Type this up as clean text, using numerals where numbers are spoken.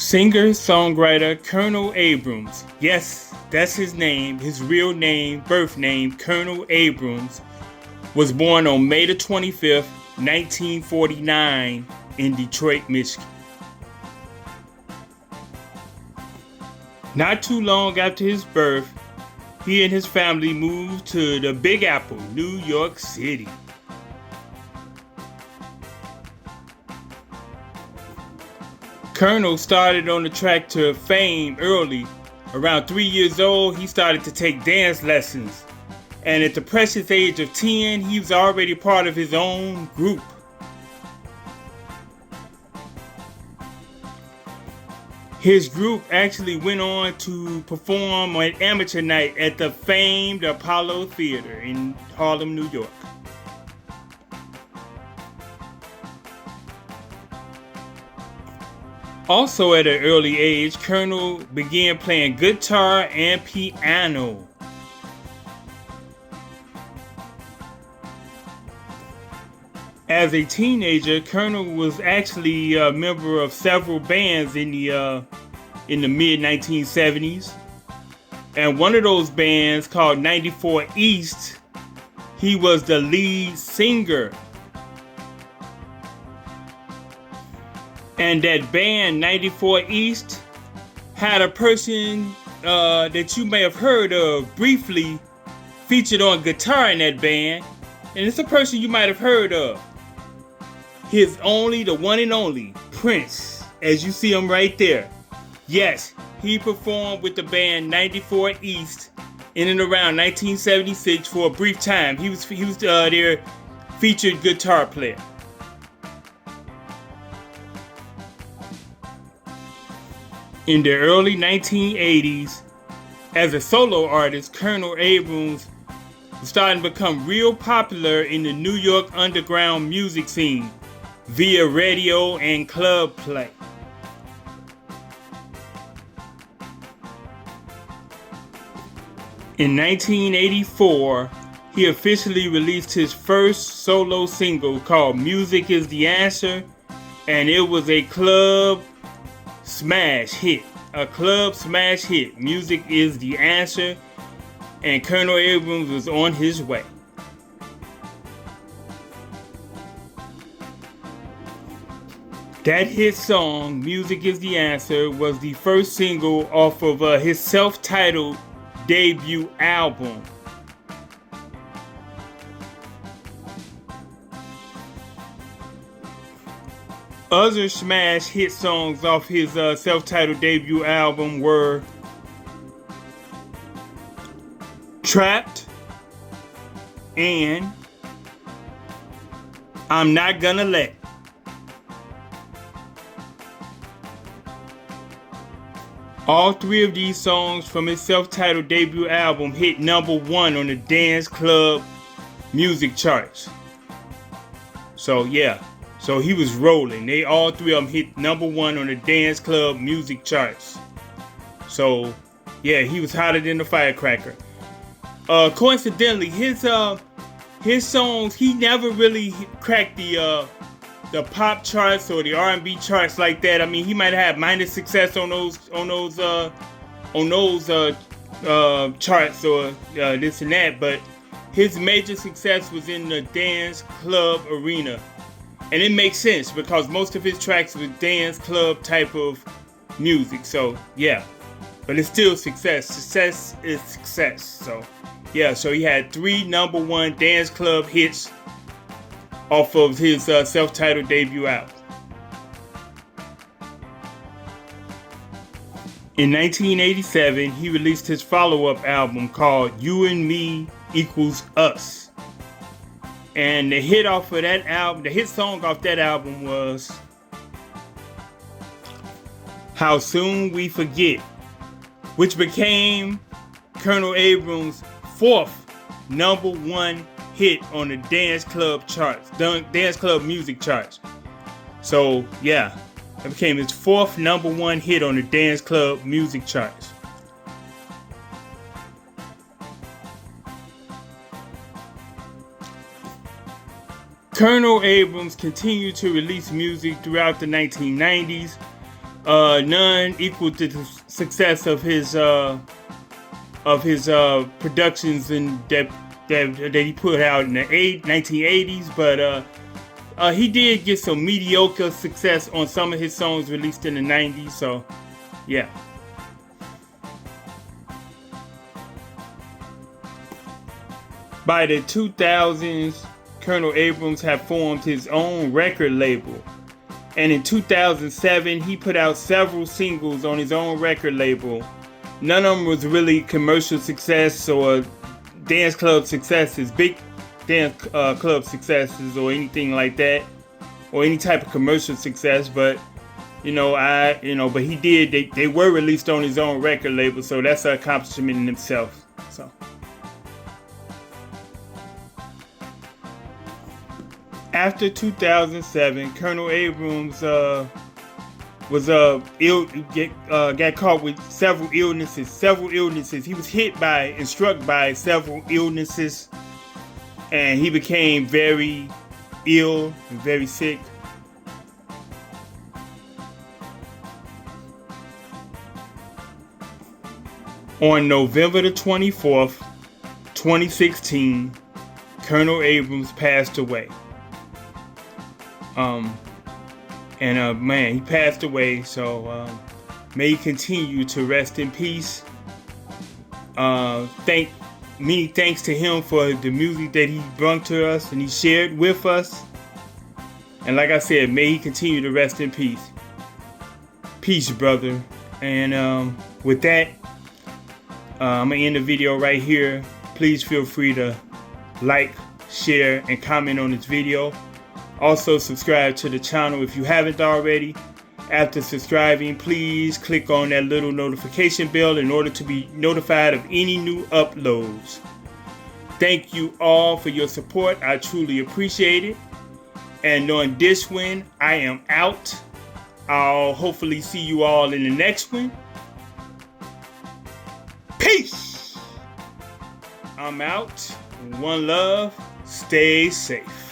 Singer-songwriter Colonel Abrams, yes, that's his name, his real name, birth name, Colonel Abrams, was born on May the 25th, 1949 in Detroit, Michigan. Not too long after his birth, he and his family moved to the Big Apple, New York City. Colonel started on the track to fame early. Around 3 years old, he started to take dance lessons. And at the precious age of 10, he was already part of his own group. His group actually went on to perform on amateur night at the famed Apollo Theater in Harlem, New York. Also at an early age, Colonel began playing guitar and piano. As a teenager, Colonel was actually a member of several bands in the mid-1970s. And one of those bands, called 94 East, he was the lead singer. And that band, 94 East, had a person that you may have heard of briefly featured on guitar in that band. And it's a person you might have heard of. The one and only, Prince, as you see him right there. Yes, he performed with the band 94 East in and around 1976 for a brief time. He was their featured guitar player. In the early 1980s, as a solo artist, Colonel Abrams was starting to become real popular in the New York underground music scene via radio and club play. In 1984, he officially released his first solo single called Music Is the Answer, and it was a club smash hit. Music Is the Answer, and Colonel Abrams was on his way. That hit song, Music Is the Answer, was the first single off of his self-titled debut album. Other smash hit songs off his self-titled debut album were Trapped and I'm Not Gonna Let. All three of these songs from his self-titled debut album hit #1 on the dance club music charts. So he was rolling. All three of them hit #1 on the dance club music charts. So he was hotter than a firecracker. Coincidentally, his songs, he never really cracked the pop charts or the R&B charts like that. I mean, he might have minor success on those charts or this and that, but his major success was in the dance club arena. And it makes sense because most of his tracks were dance club type of music. So but it's still success. Success is success. So he had 3 #1 dance club hits off of his self-titled debut album. In 1987, he released his follow-up album called You and Me Equals Us. And the hit song off that album was How Soon We Forget, which became Colonel Abrams' 4th #1 hit on the dance club charts, dance club music charts. So it became his 4th #1 hit on the dance club music charts. Colonel Abrams continued to release music throughout the 1990s, none equal to the success of his productions that he put out in the 1980s. But he did get some mediocre success on some of his songs released in the 90s. So, yeah. By the 2000s, Colonel Abrams had formed his own record label. And in 2007, he put out several singles on his own record label. None of them was really commercial success or dance club successes, big dance club successes or anything like that, or any type of commercial success. But but he did. They were released on his own record label, so that's an accomplishment in itself. So. After 2007, Colonel Abrams was got caught with several illnesses. He was hit by and struck by several illnesses, and he became very ill and very sick. On November the 24th, 2016, Colonel Abrams passed away. Man, he passed away, so may he continue to rest in peace. Many thanks to him for the music that he brought to us and he shared with us. And like I said, may he continue to rest in peace. Peace, brother. And with that, I'm going to end the video right here. Please feel free to like, share, and comment on this video. Also, subscribe to the channel if you haven't already. After subscribing, please click on that little notification bell in order to be notified of any new uploads. Thank you all for your support. I truly appreciate it. And on this one, I am out. I'll hopefully see you all in the next one. Peace. I'm out. One love. Stay safe.